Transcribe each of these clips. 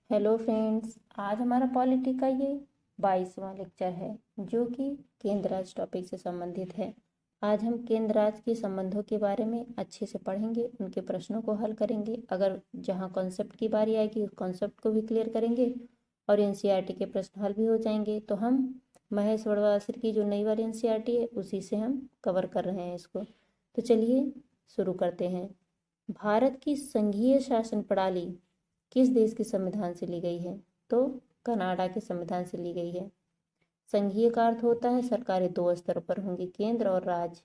Hello friends, आज हमारा polity का ये 22वां लेक्चर है जो कि केंद्र राज्य टॉपिक से संबंधित है। आज हम केंद्र राज्य के संबंधों के बारे में अच्छे से पढ़ेंगे, उनके प्रश्नों को हल करेंगे। अगर जहाँ कॉन्सेप्ट की बारी आएगी उस कॉन्सेप्ट को भी क्लियर करेंगे और एनसीईआरटी के प्रश्न हल भी हो जाएंगे। तो हम महेश वड़वासर की जो नई वाली एनसीईआरटी है उसी से हम कवर कर रहे हैं इसको। तो चलिए शुरू करते हैं। भारत की संघीय शासन प्रणाली किस देश के संविधान से ली गई है? तो कनाडा के संविधान से ली गई है। संघीय का अर्थ होता है सरकारें दो स्तरों पर होंगी, केंद्र और राज्य।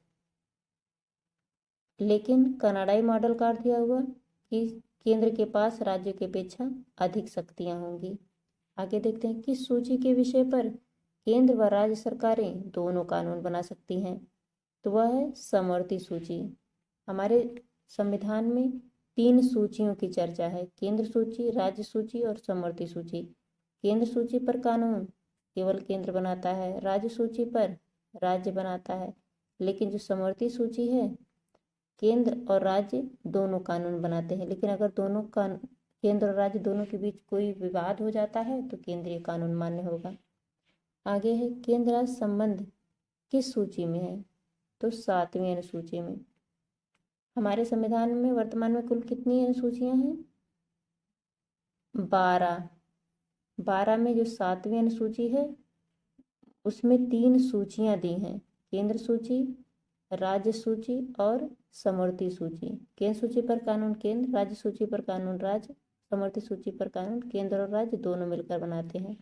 लेकिन कनाडाई मॉडल का अर्थ यह हुआ कि केंद्र के पास राज्य की अपेक्षा अधिक शक्तियां होंगी। आगे देखते हैं किस सूची के विषय पर केंद्र व राज्य सरकारें दोनों कानून बना सकती हैं। तो वह है समवर्ती सूची। हमारे संविधान में 3 सूचियों की चर्चा है, केंद्र सूची, राज्य सूची और समवर्ती सूची। केंद्र सूची पर कानून केवल केंद्र बनाता है, राज्य सूची पर राज्य बनाता है। लेकिन जो समवर्ती सूची है, केंद्र और राज्य दोनों कानून बनाते हैं। लेकिन अगर दोनों केंद्र और राज्य दोनों के बीच कोई विवाद हो जाता है तो केंद्रीय कानून मान्य होगा। आगे है केंद्र राज्य संबंध किस सूची में है? तो 7वीं अनुसूची में। हमारे संविधान में वर्तमान में कुल कितनी अनुसूचियां हैं? 12 में जो 7वीं अनुसूची है उसमें 3 सूचियां दी हैं, केंद्र सूची, राज्य सूची और समवर्ती सूची। केंद्र सूची पर कानून केंद्र, राज्य सूची पर कानून राज्य, समवर्ती सूची पर कानून केंद्र और राज्य दोनों मिलकर बनाते हैं।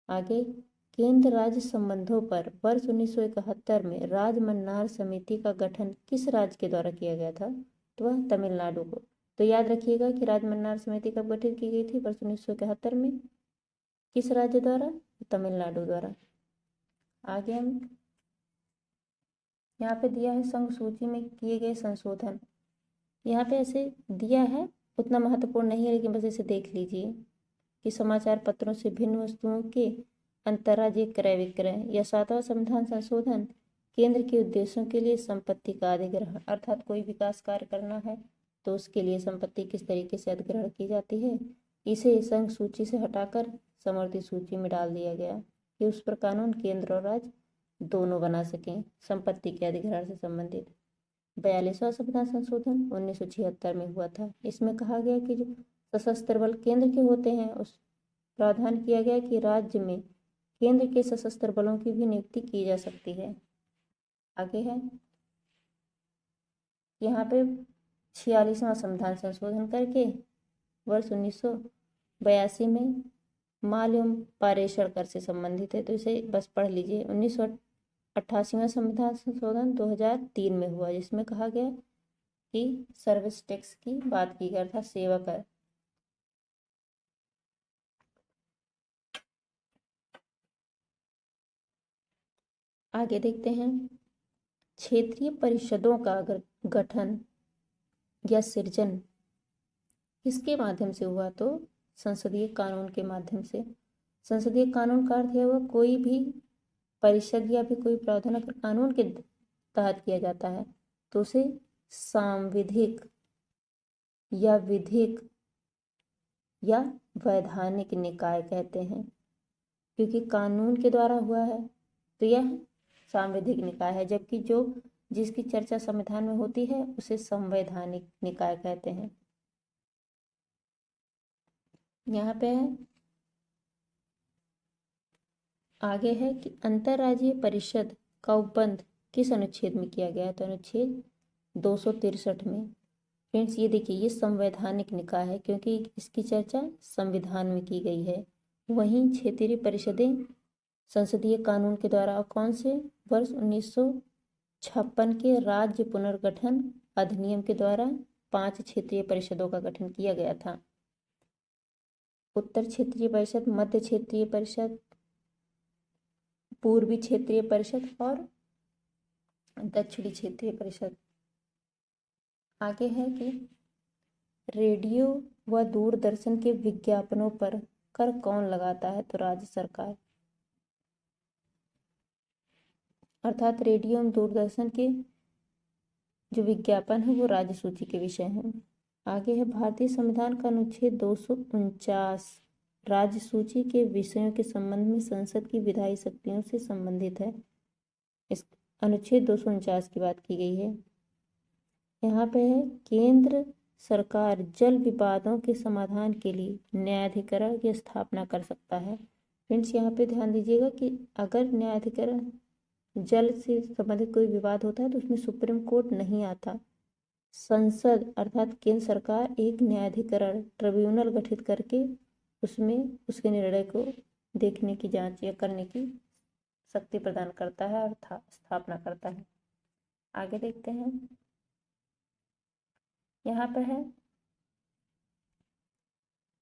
आगे केंद्र राज्य संबंधों पर वर्ष 1971 में राजमन्नार समिति का गठन किस राज्य के द्वारा किया गया था? तो वह तमिलनाडु को। तो याद रखिएगा कि राजमन्नार समिति कब गठित की गई थी? वर्ष 1971 में। किस राज्य द्वारा? तमिलनाडु द्वारा। आगे हम यहाँ पे दिया है संघ सूची में किए गए संशोधन। यहाँ पे ऐसे दिया है, उतना महत्वपूर्ण नहीं है, लेकिन बस इसे देख लीजिए कि समाचार पत्रों से भिन्न वस्तुओं के अंतर्राज्यीय क्रय विक्रय या 7वां संविधान संशोधन केंद्र के उद्देश्यों के लिए संपत्ति का अधिग्रहण, अर्थात कोई विकास कार्य करना है तो उसके लिए संपत्ति किस तरीके से अधिग्रहण की जाती है, इसे संघ सूची से हटाकर समवर्ती सूची में डाल दिया गया कि उस पर कानून केंद्र और राज्य दोनों बना सकें संपत्ति के अधिग्रहण से संबंधित। 42वां संविधान संशोधन 1976 में हुआ था। इसमें कहा गया कि जो सशस्त्र बल केंद्र के होते हैं उस प्रावधान किया गया कि राज्य में केंद्र के सशस्त्र बलों की भी नियुक्ति की जा सकती है। आगे है यहाँ पे 46वां संविधान संशोधन करके वर्ष 1982 में माल एवं पारेषण कर से संबंधित है, तो इसे बस पढ़ लीजिए। 1988वां संविधान संशोधन 2003 में हुआ, जिसमें कहा गया कि सर्विस टैक्स की बात की गई था, सेवा कर। आगे देखते हैं क्षेत्रीय परिषदों का गठन या सृजन किसके माध्यम से हुआ? तो संसदीय कानून के माध्यम से। संसदीय कानून का अर्थ है वह कोई भी परिषद या फिर कोई प्रावधान अगर कानून के तहत किया जाता है तो उसे सांविधिक या विधिक या वैधानिक निकाय कहते हैं, क्योंकि कानून के द्वारा हुआ है तो यह सांविधिक निकाय है। जबकि जो जिसकी चर्चा संविधान में होती है उसे संवैधानिक निकाय कहते हैं। यहाँ पे है आगे है कि अंतर्राज्यीय परिषद का उपबंध किस अनुच्छेद में किया गया है? तो अनुच्छेद 263 में। फ्रेंड्स ये देखिए, ये संवैधानिक निकाय है क्योंकि इसकी चर्चा संविधान में की गई है। वहीं क्षेत्रीय परिषदें संसदीय कानून के द्वारा, और कौन से? वर्ष 1956 के राज्य पुनर्गठन अधिनियम के द्वारा 5 क्षेत्रीय परिषदों का गठन किया गया था। उत्तर क्षेत्रीय परिषद, मध्य क्षेत्रीय परिषद, पूर्वी क्षेत्रीय परिषद और दक्षिणी क्षेत्रीय परिषद। आगे है कि रेडियो व दूरदर्शन के विज्ञापनों पर कर कौन लगाता है? तो राज्य सरकार, अर्थात रेडियो एवं दूरदर्शन के जो विज्ञापन है वो राज्य सूची के विषय हैं। आगे है भारतीय संविधान का अनुच्छेद 249 राज्य सूची के विषयों के संबंध में संसद की विधायी शक्तियों से संबंधित है। इस अनुच्छेद 249 की बात की गई है। यहाँ पे है केंद्र सरकार जल विवादों के समाधान के लिए न्यायाधिकरण की स्थापना कर सकता है। फ्रेंड्स, यहाँ पे ध्यान दीजिएगा कि अगर न्यायाधिकरण जल से संबंधित कोई विवाद होता है तो उसमें सुप्रीम कोर्ट नहीं आता। संसद अर्थात केंद्र सरकार एक न्यायाधिकरण ट्रिब्यूनल गठित करके उसमें उसके निर्णय को देखने की, जांच या करने की शक्ति प्रदान करता है और स्थापना करता है। आगे देखते हैं। यहाँ पर है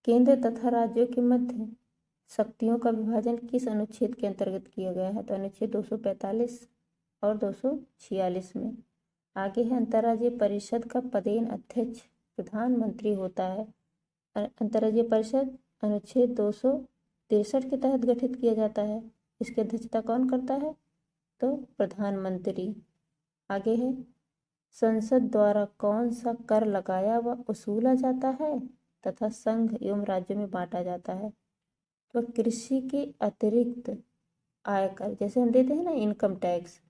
केंद्र तथा राज्यों के मध्य शक्तियों का विभाजन किस अनुच्छेद के अंतर्गत किया गया है? तो अनुच्छेद 245 और 246 में। आगे है अंतर्राज्यीय परिषद का पदेन अध्यक्ष प्रधानमंत्री होता है। अंतर्राज्यीय परिषद अनुच्छेद 263 के तहत गठित किया जाता है। इसकी अध्यक्षता कौन करता है? तो प्रधानमंत्री। आगे है संसद द्वारा कौन सा कर लगाया व वसूला जाता है तथा संघ एवं राज्यों में बांटा जाता है? तो कृषि के अतिरिक्त आयकर, जैसे हम देते हैं ना इनकम टैक्स,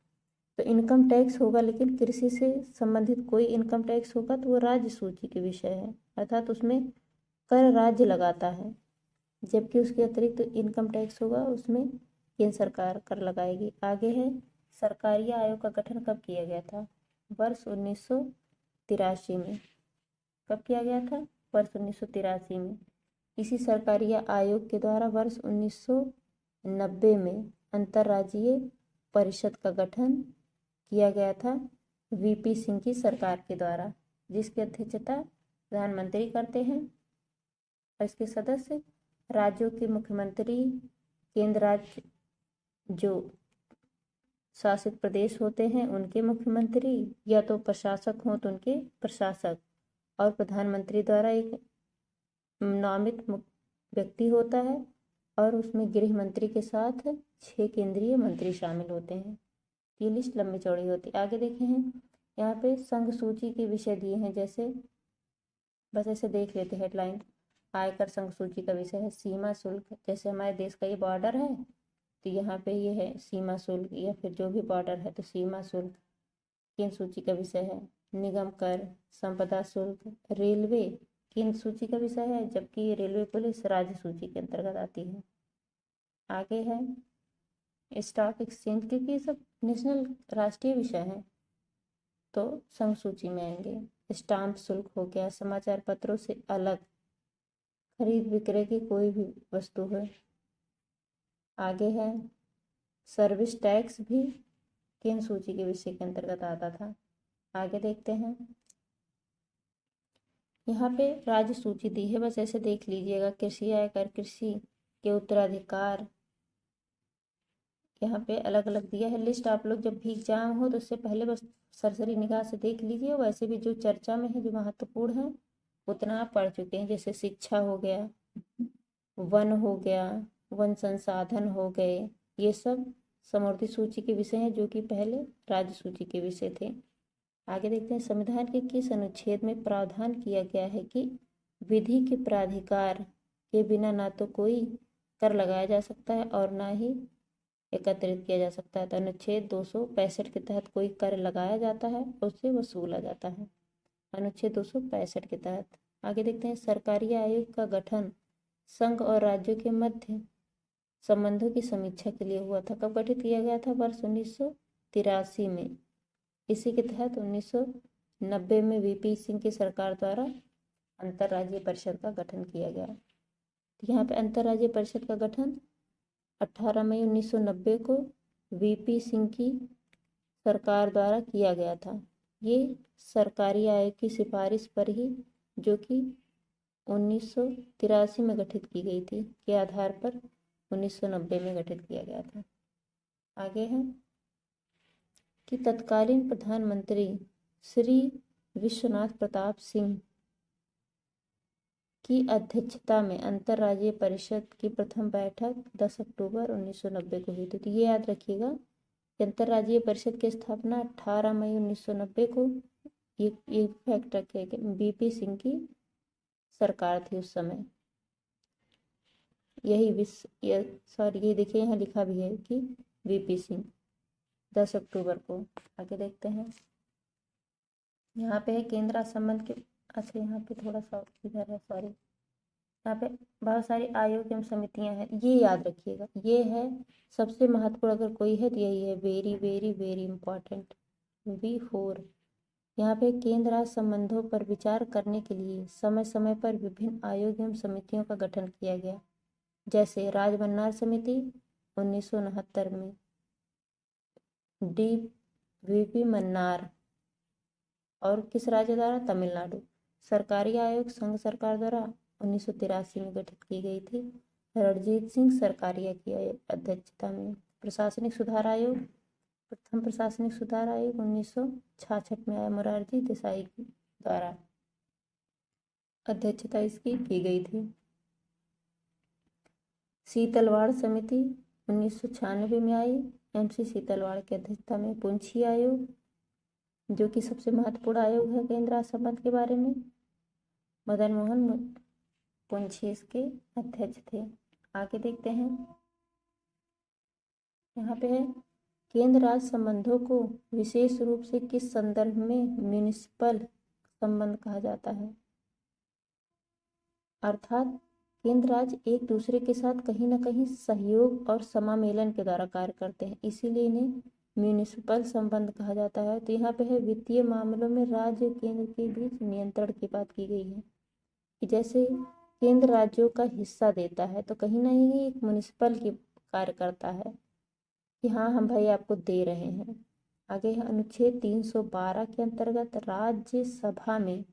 तो इनकम टैक्स होगा, लेकिन कृषि से संबंधित कोई इनकम टैक्स होगा तो वो राज्य सूची के विषय है, अर्थात उसमें कर राज्य लगाता है। जबकि उसके अतिरिक्त इनकम टैक्स होगा उसमें केंद्र सरकार कर लगाएगी। आगे है सरकारी आयोग का गठन कब किया गया था? वर्ष 1983 में। कब किया गया था? वर्ष 1983 में। इसी सरकारी आयोग के द्वारा वर्ष 1990 में अंतर्राज्यीय परिषद का गठन किया गया था वीपी सिंह की सरकार के द्वारा, जिसकी अध्यक्षता प्रधानमंत्री करते हैं और इसके सदस्य राज्यों के मुख्यमंत्री, केंद्र राज्य जो शासित प्रदेश होते हैं उनके मुख्यमंत्री, या तो प्रशासक हों तो उनके प्रशासक, और प्रधानमंत्री द्वारा एक नामित व्यक्ति होता है और उसमें गृह मंत्री के साथ 6 केंद्रीय मंत्री शामिल होते हैं। ये लिस्ट लंबी चौड़ी होती है। आगे देखे हैं यहाँ पे संघ सूची के विषय दिए हैं, जैसे बस ऐसे देख लेते हैं हेडलाइन। आयकर संघ सूची का विषय है सीमा शुल्क, जैसे हमारे देश का ये बॉर्डर है तो यहाँ पे ये है सीमा शुल्क, या फिर जो भी बॉर्डर है तो सीमा शुल्क केंद्र सूची का विषय है। निगम कर, संपदा शुल्क, रेलवे केंद्र सूची का विषय है, जबकि रेलवे पुलिस राज्य सूची के अंतर्गत आती है। आगे है स्टॉक एक्सचेंज, क्योंकि ये सब नेशनल राष्ट्रीय विषय हैं तो संघ सूची में आएंगे। स्टाम्प शुल्क हो गया, समाचार पत्रों से अलग खरीद विक्रय की कोई भी वस्तु है। आगे है सर्विस टैक्स भी केंद्र सूची के विषय के अंतर्गत आता था। आगे देखते हैं। यहाँ पे राज्य सूची दी है, बस ऐसे देख लीजिएगा। कृषि आयकर, कृषि के उत्तराधिकार, यहाँ पे अलग अलग दिया है लिस्ट। आप लोग जब भी एग्जाम हो तो उससे पहले बस सरसरी निगाह से देख लीजिए। वैसे भी जो चर्चा में है, जो महत्वपूर्ण है, उतना आप पढ़ चुके हैं। जैसे शिक्षा हो गया, वन हो गया, वन संसाधन हो गए, ये सब समवर्ती सूची के विषय हैं जो कि पहले राज्य सूची के विषय थे। आगे देखते हैं संविधान के किस अनुच्छेद में प्रावधान किया गया है कि विधि के प्राधिकार के बिना ना तो कोई कर लगाया जा सकता है और ना ही एकत्रित किया जा सकता है। तो अनुच्छेद 265 के तहत कोई कर लगाया जाता है, उससे वसूला जाता है, अनुच्छेद 265 के तहत। आगे देखते हैं सरकारी आयोग का गठन संघ और राज्यों के मध्य संबंधों की समीक्षा के लिए हुआ था। कब गठित किया गया था? वर्ष 1983 में। इसी के तहत 1990 में वीपी सिंह की सरकार द्वारा अंतर्राज्यीय परिषद का गठन किया गया। यहाँ पे अंतर्राज्यीय परिषद का गठन 18 मई 1990 को वीपी सिंह की सरकार द्वारा किया गया था। ये सरकारी आयोग की सिफारिश पर ही, जो कि 1983 में गठित की गई थी, के आधार पर 1990 में गठित किया गया था। आगे है कि तत्कालीन प्रधानमंत्री श्री विश्वनाथ प्रताप सिंह की अध्यक्षता में अंतर्राज्यीय परिषद की प्रथम बैठक 10 अक्टूबर 1990 को हुई थी। तो ये याद रखिएगा कि अंतर्राज्यीय परिषद की स्थापना 18 मई 1990 को ये फैक्ट रखे कि बीपी सिंह की सरकार थी उस समय। ये देखिए यहाँ लिखा भी है कि बीपी सिंह 10 अक्टूबर को। आगे देखते हैं, यहाँ पे है केंद्र संबंध के, अच्छा यहाँ पे थोड़ा सा इधर है, सॉरी, यहाँ पे बहुत सारी आयोग एवं समितियां हैं, ये याद रखिएगा, ये है सबसे महत्वपूर्ण, अगर कोई है तो यही है, very very very important. V4, यहाँ पे केंद्र राज्य संबंधों पर विचार करने के लिए समय समय पर विभिन्न आयोग एवं समितियों का गठन किया गया, जैसे राजमन्नार समिति 1969 में, DVP मन्नार, और किस राज्य द्वारा, तमिलनाडु। सरकारी आयोग संघ सरकार द्वारा 1983 में गठित की गई थी, रणजीत सिंह सरकारिया की अध्यक्षता में। प्रशासनिक सुधार आयोग, प्रथम प्रशासनिक सुधार आयोग 1966 में आया, मोरारजी देसाई द्वारा अध्यक्षता इसकी की गई थी। शीतलवाड़ समिति 1996 में आई, MC शीतलवाड़ की अध्यक्षता में। पुंछी आयोग, जो कि सबसे महत्वपूर्ण आयोग है केंद्र राज्य संबंध के बारे में, मदन मोहन पुंछी इसके अध्यक्ष थे। आगे देखते हैं, यहाँ पे है केंद्र राज्य संबंधों को विशेष रूप से किस संदर्भ में म्यूनिसिपल संबंध कहा जाता है, अर्थात केंद्र राज्य एक दूसरे के साथ कहीं ना कहीं सहयोग और समामेलन के द्वारा कार्य करते हैं, इसीलिए इन्हें म्यूनिसिपल संबंध कहा जाता है। तो यहाँ पे है वित्तीय मामलों में राज्य और केंद्र के बीच नियंत्रण की बात की गई है, कि जैसे केंद्र राज्यों का हिस्सा देता है तो कहीं ना कहीं एक म्यूनिसिपल की कार्य करता है कि हाँ हम भाई आपको दे रहे हैं। आगे है अनुच्छेद 312 के अंतर्गत राज्यसभा में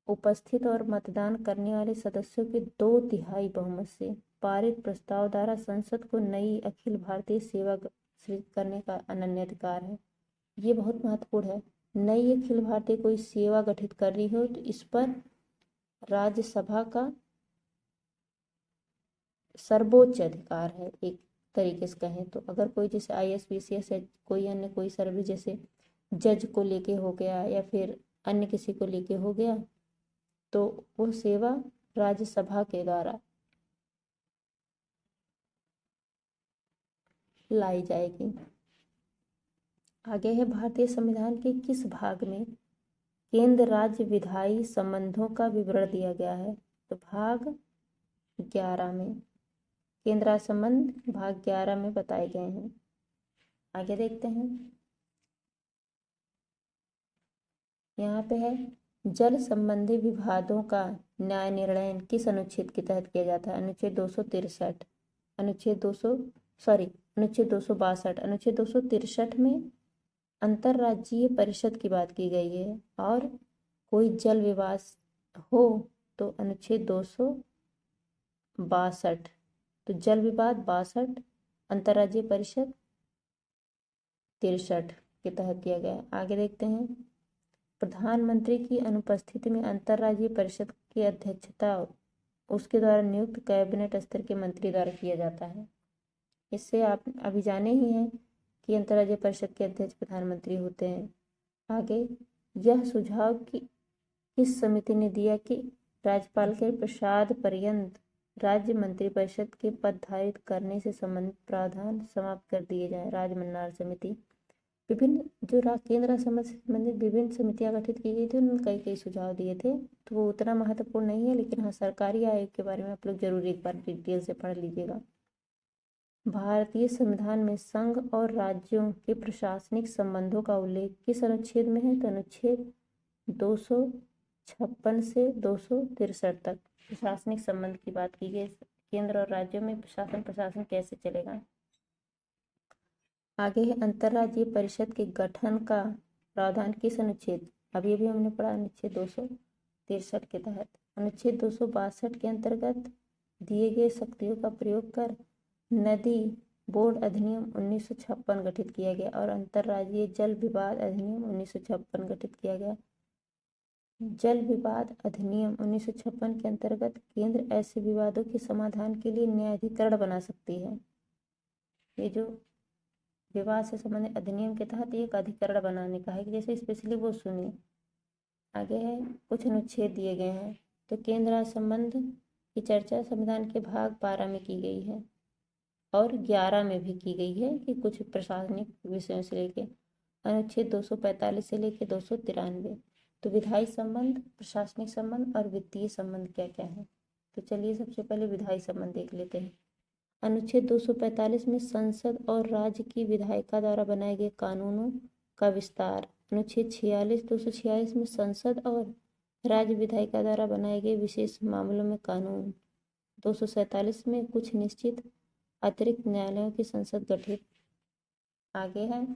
उपस्थित और मतदान करने वाले सदस्यों के 2/3 बहुमत से पारित प्रस्ताव द्वारा संसद को नई अखिल भारतीय सेवा सृजित करने का अनन्य अधिकार है। ये बहुत महत्वपूर्ण है, नई अखिल भारतीय कोई सेवा गठित कर रही हो तो इस पर राज्यसभा का सर्वोच्च अधिकार है, एक तरीके से कहें तो। अगर कोई जैसे IAS PCS है, कोई अन्य कोई सर्विस जैसे जज को लेके हो गया या फिर अन्य किसी को लेके हो गया, तो वो सेवा राज्यसभा के द्वारा लाई जाएगी। आगे है भारतीय संविधान के किस भाग में केंद्र राज्य विधायी संबंधों का विवरण दिया गया है, तो भाग 11 में केंद्र राज्य संबंध भाग 11 में बताए गए हैं। आगे देखते हैं, यहाँ पे है जल संबंधी विवादों का न्याय निर्णय किस अनुच्छेद के तहत किया जाता है, अनुच्छेद 263, अनुच्छेद 262, अनुच्छेद 263 में अंतर्राज्यीय परिषद की बात की गई है, और कोई जल विवाद हो तो अनुच्छेद 262, तो जल विवाद 62, अंतर्राज्यीय परिषद 63 के तहत किया गया। आगे देखते हैं, प्रधानमंत्री की अनुपस्थिति में अंतर्राज्यीय परिषद की अध्यक्षता उसके द्वारा नियुक्त कैबिनेट स्तर के मंत्री द्वारा किया जाता है। इससे आप अभी जाने ही हैं कि अंतर्राज्यीय परिषद के अध्यक्ष प्रधानमंत्री होते हैं। आगे, यह सुझाव किस समिति ने दिया कि राज्यपाल के प्रसाद पर्यंत राज्य मंत्रिपरिषद के पद धारित करने से संबंधित प्रावधान समाप्त कर दिए जाएं, राजमन्नार समिति। विभिन्न जो केंद्र से संबंधित विभिन्न समितियां गठित की गई थी, उन्होंने कई कई सुझाव दिए थे, तो वो उतना महत्वपूर्ण नहीं है, लेकिन हाँ सरकारी आयोग के बारे में आप लोग जरूर एक बार डिटेल से पढ़ लीजिएगा। भारतीय संविधान में संघ और राज्यों के प्रशासनिक संबंधों का उल्लेख किस अनुच्छेद में है, तो अनुच्छेद 256 से 263 तक प्रशासनिक संबंध की बात की गई, केंद्र और राज्यों में प्रशासन कैसे चलेगा। आगे है अंतर्राज्यीय परिषद के गठन का प्रावधान किस अनुच्छेद, अभी अभी हमने पढ़ा अनुच्छेद 263 के तहत। अनुच्छेद 262 के अंतर्गत दिए गए शक्तियों का प्रयोग कर नदी बोर्ड अधिनियम 1956 गठित किया गया, और अंतर्राज्यीय जल विवाद अधिनियम 1956 गठित किया गया। जल विवाद अधिनियम 1956 के अंतर्गत केंद्र ऐसे विवादों के समाधान के लिए न्यायाधिकरण बना सकती है। ये जो विवाद से संबंधित अधिनियम के तहत एक अधिकरण बनाने का है, कि जैसे स्पेशली वो सुनिए आगे है कुछ अनुच्छेद दिए गए हैं। तो केंद्र राज्य संबंध की चर्चा संविधान के भाग 12 में की गई है और 11 में भी की गई है कि कुछ प्रशासनिक विषयों से लेके अनुच्छेद 245 से लेके 293। तो विधायी संबंध, प्रशासनिक संबंध और वित्तीय संबंध क्या क्या है। तो चलिए सबसे पहले विधायी संबंध देख लेते हैं। अनुच्छेद 245 में संसद और राज्य की विधायिका द्वारा बनाए गए कानूनों का विस्तार। अनुच्छेद 246 में संसद और राज्य विधायिका द्वारा बनाए गए विशेष मामलों में कानून। 247 में कुछ निश्चित अतिरिक्त न्यायालयों की संसद गठित। आगे है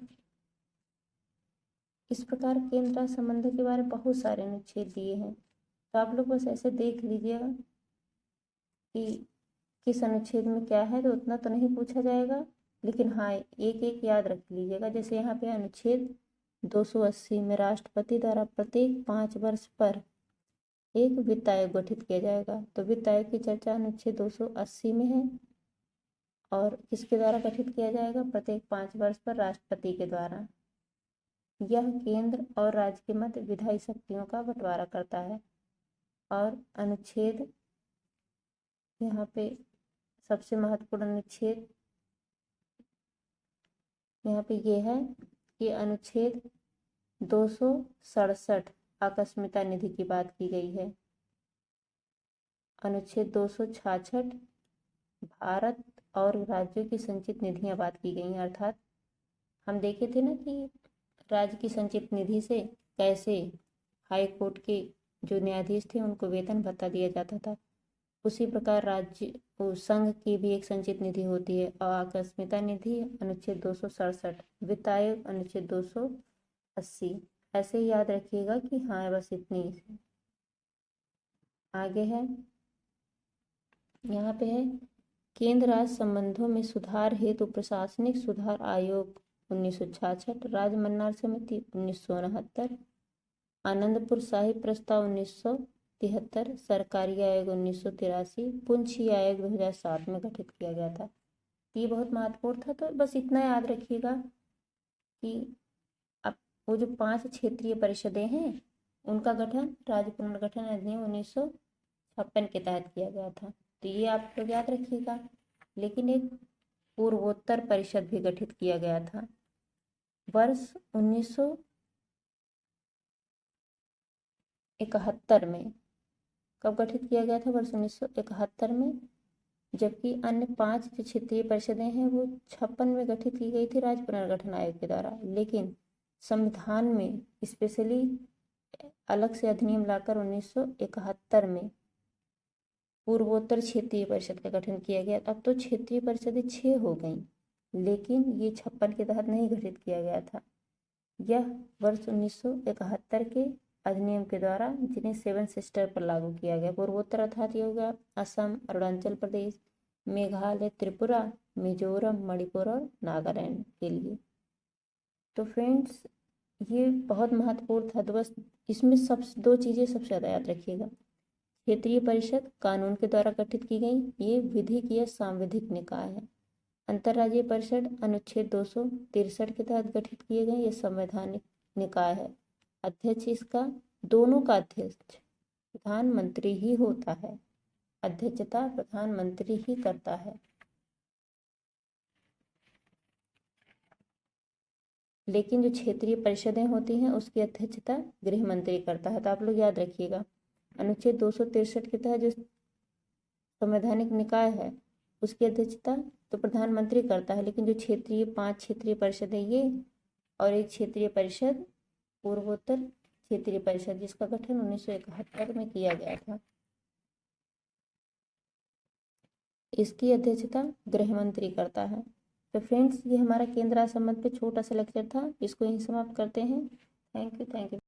इस प्रकार केंद्र राज्य संबंधों के बारे में बहुत सारे अनुच्छेद दिए हैं। तो आप लोग बस ऐसे देख लीजिएगा कि किस अनुच्छेद में क्या है, तो उतना तो नहीं पूछा जाएगा, लेकिन हाँ एक एक याद रख लीजिएगा। जैसे यहाँ पे अनुच्छेद 280 में राष्ट्रपति द्वारा प्रत्येक 5 वर्ष पर एक वित्त आयोग गठित किया जाएगा। तो वित्त आयोग की चर्चा अनुच्छेद 280 में है और किसके द्वारा गठित किया जाएगा, प्रत्येक 5 वर्ष पर राष्ट्रपति के द्वारा। यह केंद्र और राज्य के मध्य विधायी शक्तियों का बंटवारा करता है। और अनुच्छेद यहाँ पे सबसे महत्वपूर्ण अनुच्छेद यहाँ पे ये है कि अनुच्छेद 267 आकस्मिकता निधि की बात की गई है। अनुच्छेद 266 भारत और राज्यों की संचित निधियां बात की गई हैं। अर्थात हम देखे थे ना कि राज्य की संचित निधि से कैसे हाई कोर्ट के जो न्यायाधीश थे उनको वेतन भत्ता दिया जाता था, उसी प्रकार राज्य संघ की भी एक संचित निधि होती है। और आकस्मिकता निधि अनुच्छेद 267, वित्त आयोग अनुच्छेद 280। ऐसे ही याद रखिएगा कि हाँ बस इतनी। आगे है यहाँ पे है केंद्र राज्य संबंधों में सुधार हेतु प्रशासनिक सुधार आयोग 1966, राज्य मन्नार समिति 1969, आनंदपुर साहिब प्रस्ताव 1973, सरकारी आयोग 1983, पुंछी आयोग 2007 में गठित किया गया था। ये बहुत महत्वपूर्ण था। तो बस इतना याद रखिएगा कि अब वो जो 5 क्षेत्रीय परिषदें हैं उनका गठन राज्य पुनर्गठन अधिनियम 1956 के तहत किया गया था। तो ये आप लोग याद रखिएगा। लेकिन एक पूर्वोत्तर परिषद भी गठित किया गया था वर्ष 1971 में। कब गठित किया गया था, वर्ष 1971 में। जबकि अन्य 5 जो क्षेत्रीय परिषदें हैं वो 56 में गठित की गई थी राज्य पुनर्गठन आयोग के द्वारा। लेकिन संविधान में स्पेशली अलग से अधिनियम लाकर 1971 में पूर्वोत्तर क्षेत्रीय परिषद का गठन किया गया। अब तो क्षेत्रीय परिषदें 6 हो गई, लेकिन ये 56 के तहत नहीं गठित किया गया था। यह वर्ष 1971 के अधिनियम के द्वारा जिन्हें 7 सिस्टर पर लागू किया गया। पूर्वोत्तर अर्थात ये हो गया असम, अरुणाचल प्रदेश, मेघालय, त्रिपुरा, मिजोरम, मणिपुर और नागालैंड के लिए। तो फ्रेंड्स ये बहुत महत्वपूर्ण था। तो बस इसमें सब 2 चीज़ें सबसे ज़्यादा याद रखिएगा। क्षेत्रीय परिषद कानून के द्वारा गठित की गई, ये विधिक या सांविधिक निकाय है। अंतर्राज्यीय परिषद अनुच्छेद 263 के तहत गठित किए गए, ये संवैधानिक निकाय है। अध्यक्ष इसका, दोनों का अध्यक्ष प्रधानमंत्री ही होता है। अध्यक्षता प्रधानमंत्री ही करता है, लेकिन जो क्षेत्रीय परिषदें होती हैं उसकी अध्यक्षता गृह मंत्री करता है। तो आप लोग याद रखिएगा अनुच्छेद 263 के तहत जो संवैधानिक निकाय है उसकी अध्यक्षता तो प्रधानमंत्री करता है, लेकिन जो 5 क्षेत्रीय परिषद है ये, और एक क्षेत्रीय परिषद पूर्वोत्तर क्षेत्रीय परिषद जिसका गठन 1971 में किया गया था, इसकी अध्यक्षता गृह मंत्री करता है। तो फ्रेंड्स ये हमारा केंद्र राज्य संबंध पे छोटा सा लेक्चर था, इसको यहीं समाप्त करते हैं। Thank you.